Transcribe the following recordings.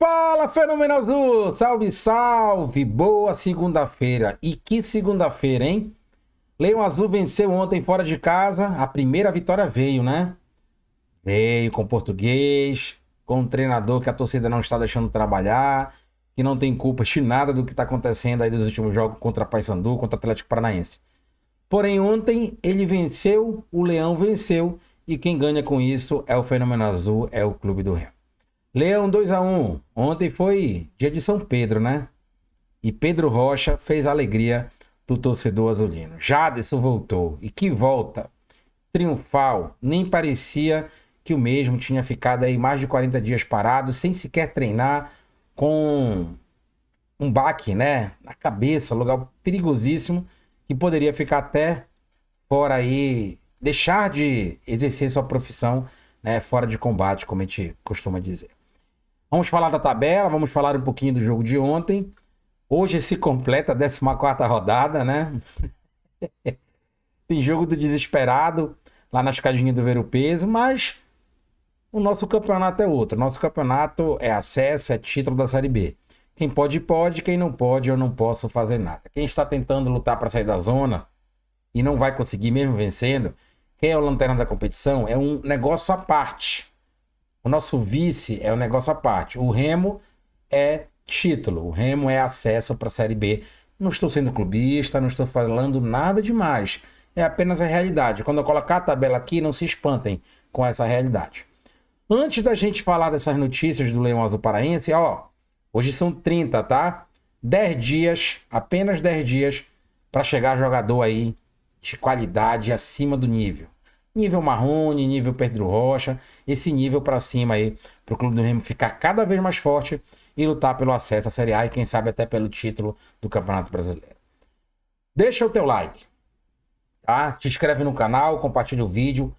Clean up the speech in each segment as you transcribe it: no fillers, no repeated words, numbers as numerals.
Fala, Fenômeno Azul! Salve, salve! Boa segunda-feira! E que segunda-feira, hein? Leão Azul venceu ontem fora de casa. A primeira vitória veio, né? Veio com português, com um treinador que a torcida não está deixando trabalhar, que não tem culpa de nada do que está acontecendo aí dos últimos jogos contra Paysandu, contra o Atlético Paranaense. Porém, ontem ele venceu, o Leão venceu, e quem ganha com isso é o Fenômeno Azul, é o Clube do Remo. Leão 2-1. Ontem foi dia de São Pedro, né? E Pedro Rocha fez a alegria do torcedor azulino. Jadson voltou. E que volta! Triunfal. Nem parecia que o mesmo tinha ficado aí mais de 40 dias parado, sem sequer treinar, com um baque, né? Na cabeça, lugar perigosíssimo, que poderia ficar até fora aí, deixar de exercer sua profissão, né? Fora de combate, como a gente costuma dizer. Vamos falar da tabela, vamos falar um pouquinho do jogo de ontem. Hoje se completa a 14ª rodada, né? Tem jogo do desesperado lá na escadinha do Ver-o-Peso, mas o nosso campeonato é outro. Nosso campeonato é acesso, é título da Série B. Quem pode, pode. Quem não pode, eu não posso fazer nada. Quem está tentando lutar para sair da zona e não vai conseguir mesmo vencendo, quem é o lanterna da competição, é um negócio à parte. O nosso vice é um negócio à parte. O Remo é título. O Remo é acesso para a Série B. Não estou sendo clubista, não estou falando nada demais. É apenas a realidade. Quando eu colocar a tabela aqui, não se espantem com essa realidade. Antes da gente falar dessas notícias do Leão Azul Paraense, hoje são 30, tá? 10 dias, apenas 10 dias, para chegar jogador aí de qualidade acima do nível. Nível Marrone, nível Pedro Rocha, esse nível para cima aí, para o Clube do Remo ficar cada vez mais forte e lutar pelo acesso à Série A e quem sabe até pelo título do Campeonato Brasileiro. Deixa o teu like, tá? Te inscreve no canal, compartilha o vídeo.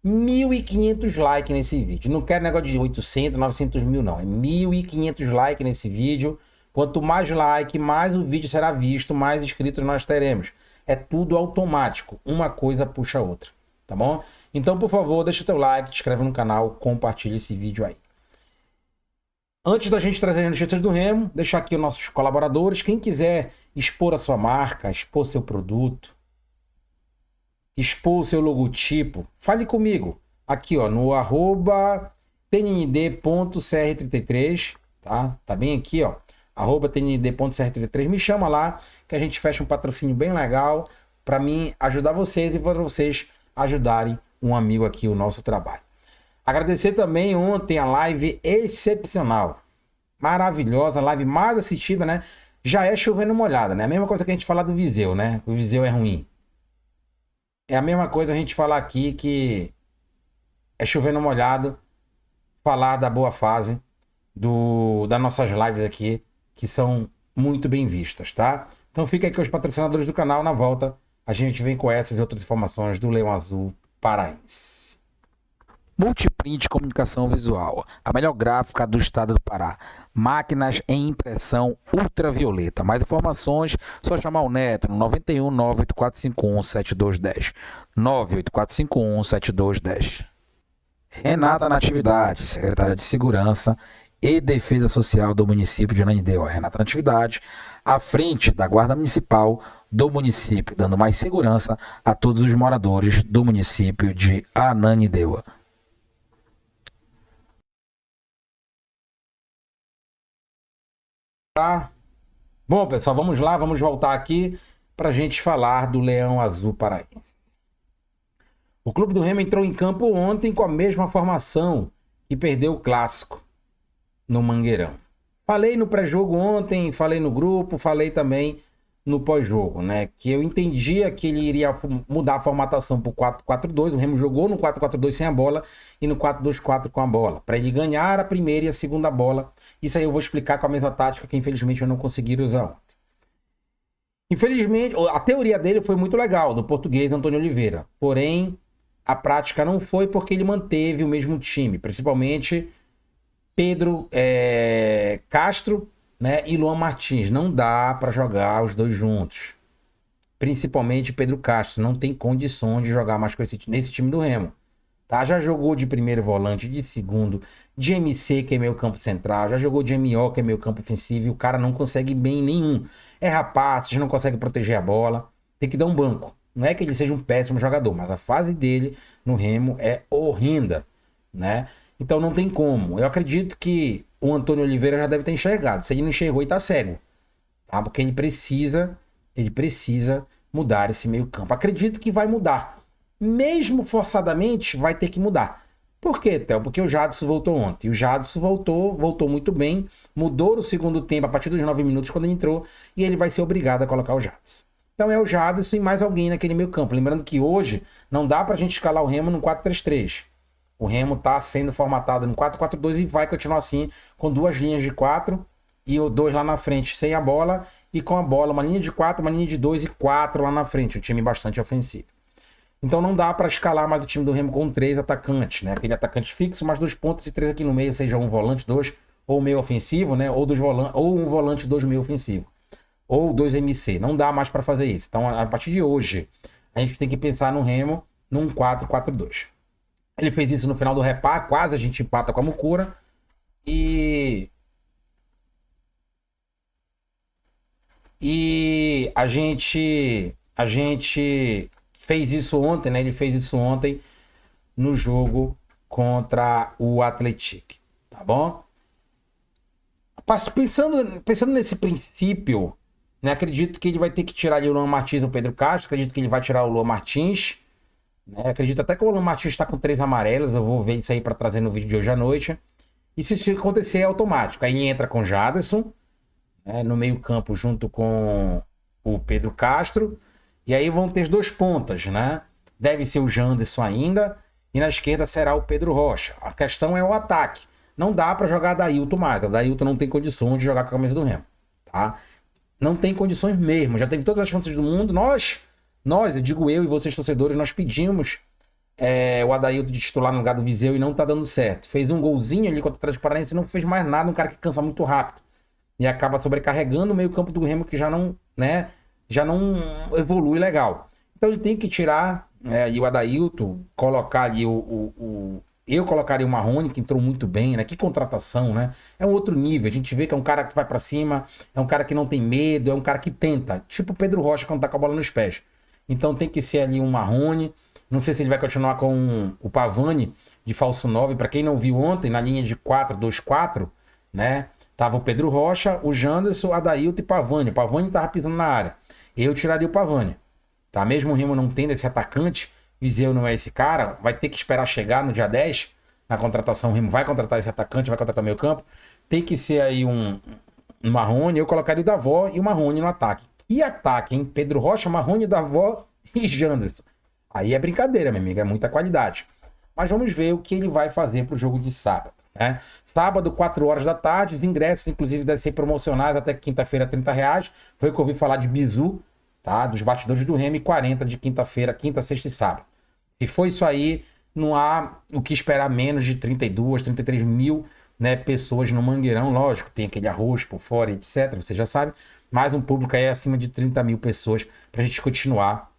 1.500 likes nesse vídeo. Não quero negócio de 800, 900 mil não. É 1.500 likes nesse vídeo. Quanto mais like, mais o vídeo será visto, mais inscritos nós teremos. É tudo automático. Uma coisa puxa a outra. Tá bom? Então, por favor, deixa o teu like, te inscreve no canal, compartilha esse vídeo aí. Antes da gente trazer as notícias do Remo, deixar aqui os nossos colaboradores. Quem quiser expor a sua marca, expor seu produto, expor o seu logotipo, fale comigo. Aqui, no @tnd.cr33, tá? Tá bem aqui, @tnd.cr33. Me chama lá, que a gente fecha um patrocínio bem legal para mim ajudar vocês e para vocês ajudarem um amigo aqui, o nosso trabalho. Agradecer também ontem a live excepcional, maravilhosa, a live mais assistida, né? Já é chovendo molhada, né? A mesma coisa que a gente falar do Viseu, né? O Viseu é ruim. É a mesma coisa a gente falar aqui que é chovendo molhado, falar da boa fase das nossas lives aqui, que são muito bem vistas, tá? Então fica aqui os patrocinadores do canal, na volta a gente vem com essas e outras informações do Leão Azul Paraense. Multiprint Comunicação Visual, a melhor gráfica do estado do Pará. Máquinas em impressão ultravioleta. Mais informações, só chamar o Neto no 91 98451 7210. 98451 7210. Renata Natividade, secretária de Segurança e Defesa Social do município de Ananindeua. Renata Natividade, à frente da Guarda Municipal do município, dando mais segurança a todos os moradores do município de Ananindeua. Tá? Bom, pessoal, vamos lá, vamos voltar aqui para a gente falar do Leão Azul Paraense. O Clube do Remo entrou em campo ontem com a mesma formação que perdeu o clássico no Mangueirão. Falei no pré-jogo ontem, falei no grupo, falei também no pós-jogo, né? Que eu entendia que ele iria mudar a formatação para o 4-4-2. O Remo jogou no 4-4-2 sem a bola e no 4-2-4 com a bola, para ele ganhar a primeira e a segunda bola. Isso aí eu vou explicar com a mesma tática que infelizmente eu não consegui usar ontem. Infelizmente, a teoria dele foi muito legal, do português Antônio Oliveira. Porém, a prática não foi porque ele manteve o mesmo time, principalmente Pedro Castro, né, e Luan Martins. Não dá para jogar os dois juntos. Principalmente Pedro Castro. Não tem condições de jogar mais nesse time do Remo. tá? Já jogou de primeiro volante, de segundo, de MC, que é meio campo central, já jogou de MO, que é meio campo ofensivo, e o cara não consegue bem nenhum. Erra passes, não consegue proteger a bola, tem que dar um banco. Não é que ele seja um péssimo jogador, mas a fase dele no Remo é horrenda, né? Então não tem como. Eu acredito que o Antônio Oliveira já deve ter enxergado. Se ele não enxergou, ele tá cego, tá? Porque ele precisa mudar esse meio campo. Acredito que vai mudar. Mesmo forçadamente, vai ter que mudar. Por quê, Théo? Porque o Jadson voltou ontem. E o Jadson voltou muito bem, mudou no segundo tempo, a partir dos 9 minutos, quando ele entrou, e ele vai ser obrigado a colocar o Jadson. Então é o Jadson e mais alguém naquele meio campo. Lembrando que hoje não dá pra gente escalar o Remo no 4-3-3. O Remo tá sendo formatado no 4-4-2 e vai continuar assim, com duas linhas de 4 e o 2 lá na frente sem a bola, e com a bola uma linha de 4, uma linha de 2 e 4 lá na frente. Um time bastante ofensivo. Então não dá para escalar mais o time do Remo com 3 atacantes, né? Aquele atacante fixo, mais 2 pontos e 3 aqui no meio, seja um volante, 2, ou meio ofensivo, né? Ou um volante, 2 meio ofensivo. Ou 2 MC. Não dá mais para fazer isso. Então, a partir de hoje, a gente tem que pensar no Remo num 4-4-2. Ele fez isso no final do Repá, quase a gente empata com a Mucura. E a gente fez isso ontem, né? Ele fez isso ontem no jogo contra o Atlético, tá bom? Pensando nesse princípio, né? Acredito que ele vai ter que tirar ali o Luan Martins e o Pedro Castro. Acredito que ele vai tirar o Luan Martins, né? Acredito até que o Luan Martins está com 3 amarelos. Eu vou ver isso aí para trazer no vídeo de hoje à noite. E se isso acontecer, é automático. Aí entra com o Jadson, né, no meio campo junto com o Pedro Castro. E aí vão ter as 2 pontas, né? Deve ser o Janderson ainda. E na esquerda será o Pedro Rocha. A questão é o ataque. Não dá para jogar Dailton mais. A Dailton não tem condições de jogar com a camisa do Remo, tá? Não tem condições mesmo. Já teve todas as chances do mundo. Eu digo eu e vocês torcedores, nós pedimos o Adailton de titular no lugar do Viseu e não tá dando certo. Fez um golzinho ali contra o Atlético Paranaense e não fez mais nada. Um cara que cansa muito rápido. E acaba sobrecarregando o meio campo do Remo, que já não, né, já não evolui legal. Então ele tem que tirar o Adailton, colocar ali eu colocaria o Marrone, que entrou muito bem, né? Que contratação, né? É um outro nível. A gente vê que é um cara que vai pra cima, é um cara que não tem medo, é um cara que tenta. Tipo o Pedro Rocha, quando tá com a bola nos pés. Então tem que ser ali um Marrone. Não sei se ele vai continuar com o Pavani de falso 9. Pra quem não viu ontem, na linha de 4-2-4, né? Tava o Pedro Rocha, o Janderson, Adailton e Pavani. O Pavani tava pisando na área. Eu tiraria o Pavani. Tá? Mesmo o Remo não tendo esse atacante, Viseu não é esse cara, vai ter que esperar chegar no dia 10, na contratação. O Remo vai contratar esse atacante, vai contratar meio campo. Tem que ser aí um Marrone. Eu colocaria o Davó e o Marrone no ataque. Que ataque, hein? Pedro Rocha, Marrone, Davó e Janderson. Aí é brincadeira, meu amigo, é muita qualidade. Mas vamos ver o que ele vai fazer pro jogo de sábado, né? Sábado, 4 horas da tarde, os ingressos, inclusive, devem ser promocionais até quinta-feira, R$30. Foi o que eu ouvi falar de Bizu, tá? Dos bastidores do Remo, e 40 de quinta-feira, quinta, sexta e sábado. Se for isso aí, não há o que esperar menos de 32, 33 mil, né, pessoas no Mangueirão. Lógico, tem aquele arroz por fora, etc. Você já sabe. Mas um público aí acima de 30 mil pessoas pra gente continuar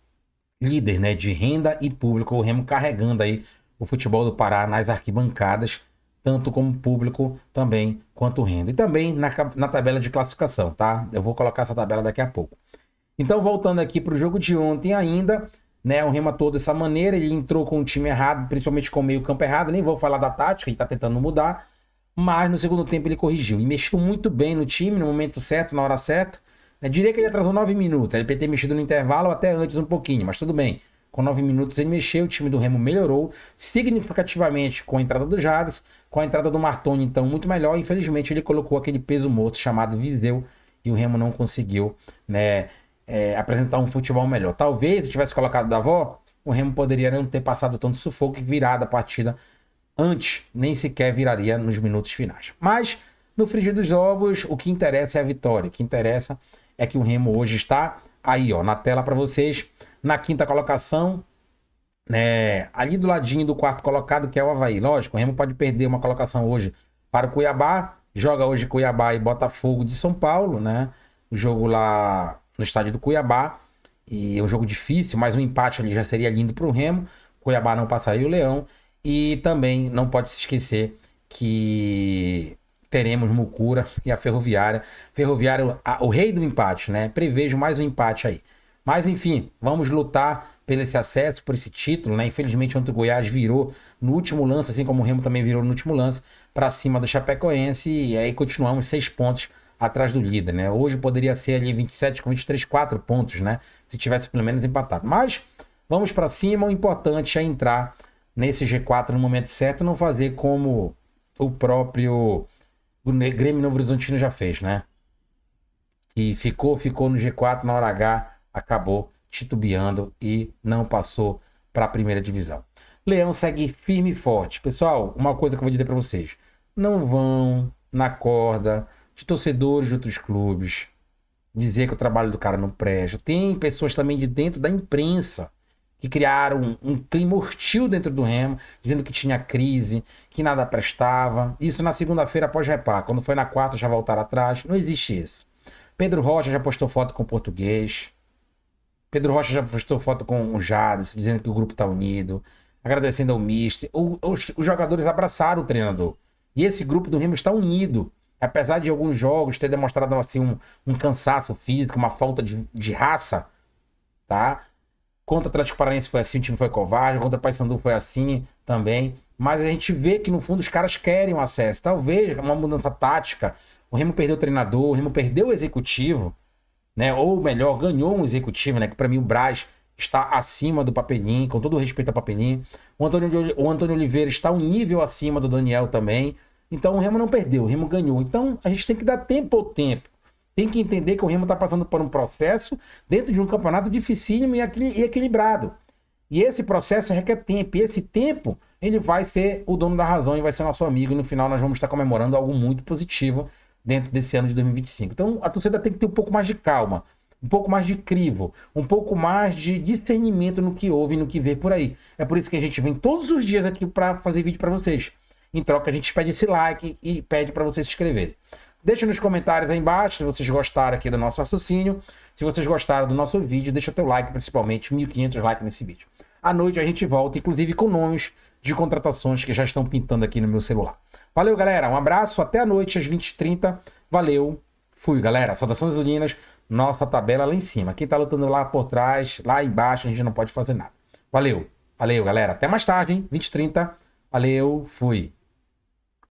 líder, né, de renda e público. O Remo carregando aí o futebol do Pará nas arquibancadas, tanto como público também quanto renda. E também na tabela de classificação, tá? Eu vou colocar essa tabela daqui a pouco. Então, voltando aqui para o jogo de ontem ainda, né? O Remo atuou dessa maneira, ele entrou com o time errado, principalmente com o meio campo errado. Nem vou falar da tática, ele tá tentando mudar, mas no segundo tempo ele corrigiu e mexeu muito bem no time, no momento certo, na hora certa. Eu diria que ele atrasou 9 minutos, ele poderia ter mexido no intervalo ou até antes um pouquinho, mas tudo bem. Com 9 minutos ele mexeu, o time do Remo melhorou significativamente com a entrada do Jades, com a entrada do Martoni, então muito melhor. Infelizmente ele colocou aquele peso morto chamado Viseu e o Remo não conseguiu, né, apresentar um futebol melhor. Talvez se tivesse colocado Davó, o Remo poderia não ter passado tanto sufoco e virado a partida antes, nem sequer viraria nos minutos finais. Mas no frigir dos ovos, o que interessa é a vitória. O que interessa é que o Remo hoje está aí, ó, na tela para vocês, na quinta colocação, né, ali do ladinho do quarto colocado, que é o Avaí. Lógico, o Remo pode perder uma colocação hoje para o Cuiabá, joga hoje Cuiabá e Botafogo de São Paulo, né, o jogo lá no estádio do Cuiabá, e é um jogo difícil, mas um empate ali já seria lindo para o Remo. Cuiabá não passaria o Leão, E também não pode se esquecer que teremos Mucura e a Ferroviária. Ferroviária, o rei do empate, né? Prevejo mais um empate aí. Mas enfim, vamos lutar pelo esse acesso, por esse título, né? Infelizmente, ontem o Goiás virou no último lance, assim como o Remo também virou no último lance, para cima do Chapecoense. E aí continuamos 6 pontos atrás do líder, né? Hoje poderia ser ali 27 com 23, 4 pontos, né? Se tivesse pelo menos empatado. Mas vamos para cima, o importante é entrar nesse G4 no momento certo, não fazer como o próprio Grêmio Novo Horizontino já fez, né? E ficou no G4 na hora H, acabou titubeando e não passou para a primeira divisão. Leão segue firme e forte. Pessoal, uma coisa que eu vou dizer para vocês: não vão na corda de torcedores de outros clubes dizer que o trabalho do cara não presta. Tem pessoas também de dentro da imprensa que criaram um clima hostil dentro do Remo, dizendo que tinha crise, que nada prestava. Isso na segunda-feira após repar. Quando foi na quarta já voltaram atrás. Não existe isso. Pedro Rocha já postou foto com o português. Pedro Rocha já postou foto com o Jades, dizendo que o grupo está unido, agradecendo ao mister. Os jogadores abraçaram o treinador. E esse grupo do Remo está unido. Apesar de alguns jogos ter demonstrado assim, um cansaço físico, uma falta de raça, tá? Contra o Atlético Paranaense foi assim, o time foi covarde. Contra o Paysandu foi assim também. Mas a gente vê que, no fundo, os caras querem o acesso. Talvez uma mudança tática. O Remo perdeu o treinador, o Remo perdeu o executivo, né? Ou melhor, ganhou um executivo, né? Que para mim o Braz está acima do Papelinho, com todo o respeito ao Papelinho. O Antônio Oliveira está um nível acima do Daniel também. Então o Remo não perdeu, o Remo ganhou. Então a gente tem que dar tempo ao tempo. Tem que entender que o Remo está passando por um processo dentro de um campeonato dificílimo e equilibrado. E esse processo requer tempo. E esse tempo, ele vai ser o dono da razão e vai ser nosso amigo. E no final nós vamos estar comemorando algo muito positivo dentro desse ano de 2025. Então a torcida tem que ter um pouco mais de calma, um pouco mais de crivo, um pouco mais de discernimento no que ouve e no que vê por aí. É por isso que a gente vem todos os dias aqui para fazer vídeo para vocês. Em troca, a gente pede esse like e pede para vocês se inscreverem. Deixa nos comentários aí embaixo se vocês gostaram aqui do nosso raciocínio. Se vocês gostaram do nosso vídeo, deixa teu like, principalmente 1.500 likes nesse vídeo. À noite a gente volta, inclusive com nomes de contratações que já estão pintando aqui no meu celular. Valeu, galera. Um abraço. Até a noite, às 20h30. Valeu. Fui, galera. Saudações unidas. Nossa tabela lá em cima. Quem tá lutando lá por trás, lá embaixo, a gente não pode fazer nada. Valeu. Valeu, galera. Até mais tarde, hein? 20h30. Valeu. Fui.